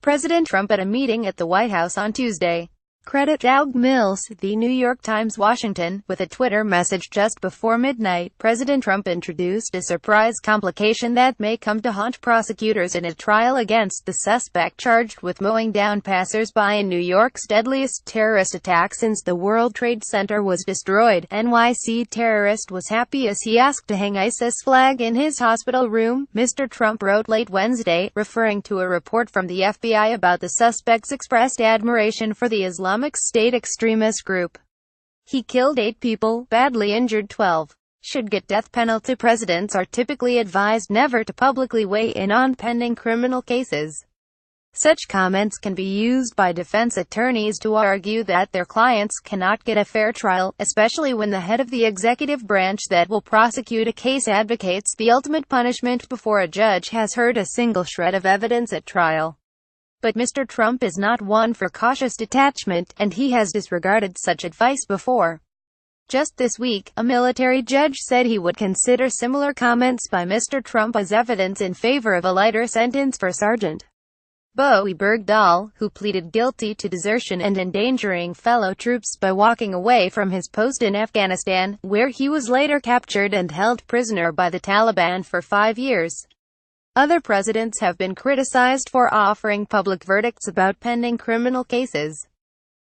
President Trump at a meeting at the White House on Tuesday. Credit Doug Mills, The New York Times, Washington. With a Twitter message just before midnight, President Trump introduced a surprise complication that may come to haunt prosecutors in a trial against the suspect charged with mowing down passers-by in New York's deadliest terrorist attack since the World Trade Center was destroyed. NYC terrorist was happy as he asked to hang ISIS flag in his hospital room, Mr. Trump wrote late Wednesday, referring to a report from the FBI about the suspect's expressed admiration for the Islamic State extremist group. He killed 8 people, badly injured 12. Should get death penalty. Presidents are typically advised never to publicly weigh in on pending criminal cases. Such comments can be used by defense attorneys to argue that their clients cannot get a fair trial, especially when the head of the executive branch that will prosecute a case advocates the ultimate punishment before a judge has heard a single shred of evidence at trial. But Mr. Trump is not one for cautious detachment, and he has disregarded such advice before. Just this week, a military judge said he would consider similar comments by Mr. Trump as evidence in favor of a lighter sentence for Sergeant Bowie Bergdahl, who pleaded guilty to desertion and endangering fellow troops by walking away from his post in Afghanistan, where he was later captured and held prisoner by the Taliban for 5 years. Other presidents have been criticized for offering public verdicts about pending criminal cases.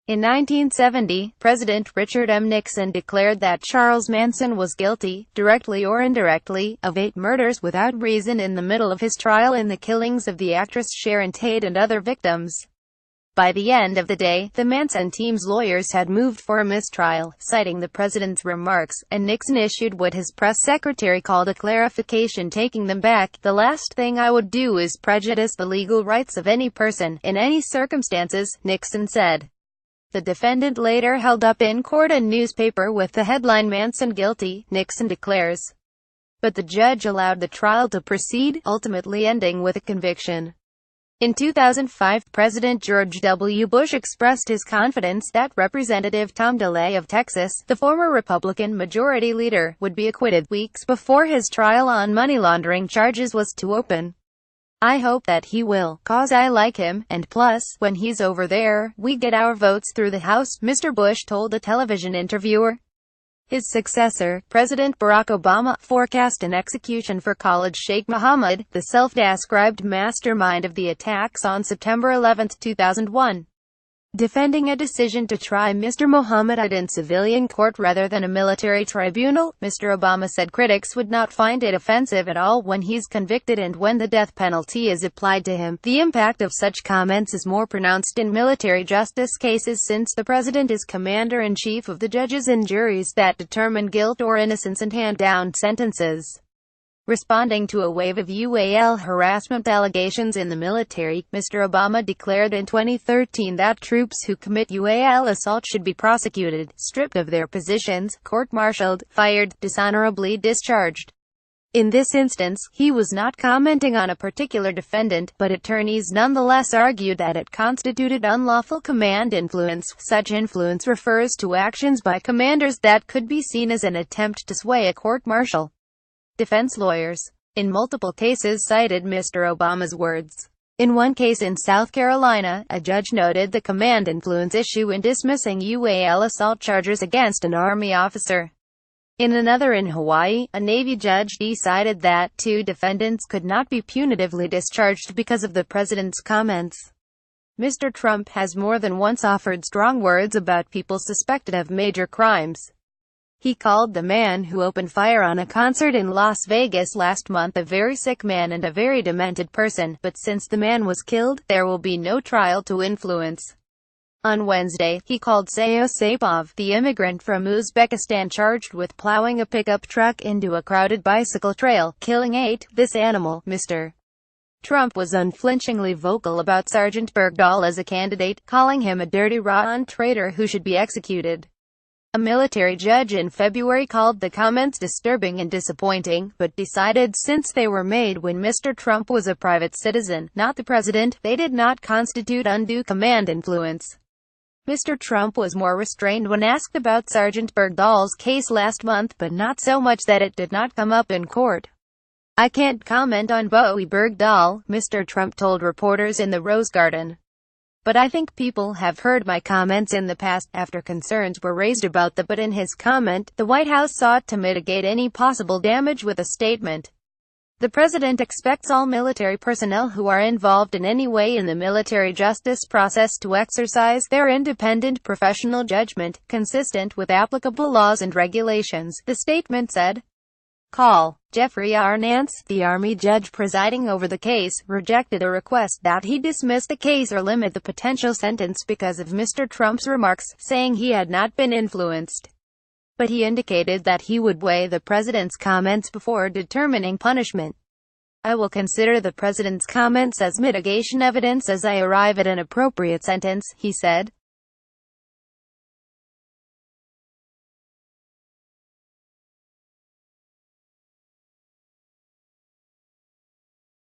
In 1970, President Richard M. Nixon declared that Charles Manson was guilty, directly or indirectly, of 8 murders without reason in the middle of his trial in the killings of the actress Sharon Tate and other victims. By the end of the day, the Manson team's lawyers had moved for a mistrial, citing the president's remarks, and Nixon issued what his press secretary called a clarification taking them back. "The last thing I would do is prejudice the legal rights of any person, in any circumstances," Nixon said. The defendant later held up in court a newspaper with the headline "Manson Guilty," Nixon declares. But the judge allowed the trial to proceed, ultimately ending with a conviction. In 2005, President George W. Bush expressed his confidence that Representative Tom DeLay of Texas, the former Republican Majority Leader, would be acquitted, weeks before his trial on money laundering charges was to open. "I hope that he will, 'cause I like him, and plus, when he's over there, we get our votes through the House," Mr. Bush told a television interviewer. His successor, President Barack Obama, forecast an execution for Khalid Sheikh Mohammed, the self-described mastermind of the attacks on September 11, 2001. Defending a decision to try Mr. Mohammed in civilian court rather than a military tribunal, Mr. Obama said critics would not find it offensive at all when he's convicted and when the death penalty is applied to him. The impact of such comments is more pronounced in military justice cases since the president is commander-in-chief of the judges and juries that determine guilt or innocence and hand down sentences. Responding to a wave of UAL harassment allegations in the military, Mr. Obama declared in 2013 that troops who commit UAL assault should be prosecuted, stripped of their positions, court-martialed, fired, dishonorably discharged. In this instance, he was not commenting on a particular defendant, but attorneys nonetheless argued that it constituted unlawful command influence. Such influence refers to actions by commanders that could be seen as an attempt to sway a court-martial. Defense lawyers, in multiple cases, cited Mr. Obama's words. In one case in South Carolina, a judge noted the command influence issue in dismissing UAL assault charges against an Army officer. In another in Hawaii, a Navy judge decided that 2 defendants could not be punitively discharged because of the president's comments. Mr. Trump has more than once offered strong words about people suspected of major crimes. He called the man who opened fire on a concert in Las Vegas last month a very sick man and a very demented person, but since the man was killed, there will be no trial to influence. On Wednesday, he called Sayo Saipov, the immigrant from Uzbekistan charged with plowing a pickup truck into a crowded bicycle trail, killing 8. This animal, Mr. Trump was unflinchingly vocal about Sergeant Bergdahl as a candidate, calling him a dirty rotten traitor who should be executed. A military judge in February called the comments disturbing and disappointing, but decided since they were made when Mr. Trump was a private citizen, not the president, they did not constitute undue command influence. Mr. Trump was more restrained when asked about Sergeant Bergdahl's case last month, but not so much that it did not come up in court. I can't comment on Bowie Bergdahl, Mr. Trump told reporters in the Rose Garden. But I think people have heard my comments in the past, after concerns were raised about the but in his comment, the White House sought to mitigate any possible damage with a statement. The president expects all military personnel who are involved in any way in the military justice process to exercise their independent professional judgment, consistent with applicable laws and regulations, the statement said. Call. Jeffrey R. Nance, the Army judge presiding over the case, rejected a request that he dismiss the case or limit the potential sentence because of Mr. Trump's remarks, saying he had not been influenced. But he indicated that he would weigh the president's comments before determining punishment. I will consider the president's comments as mitigation evidence as I arrive at an appropriate sentence, he said.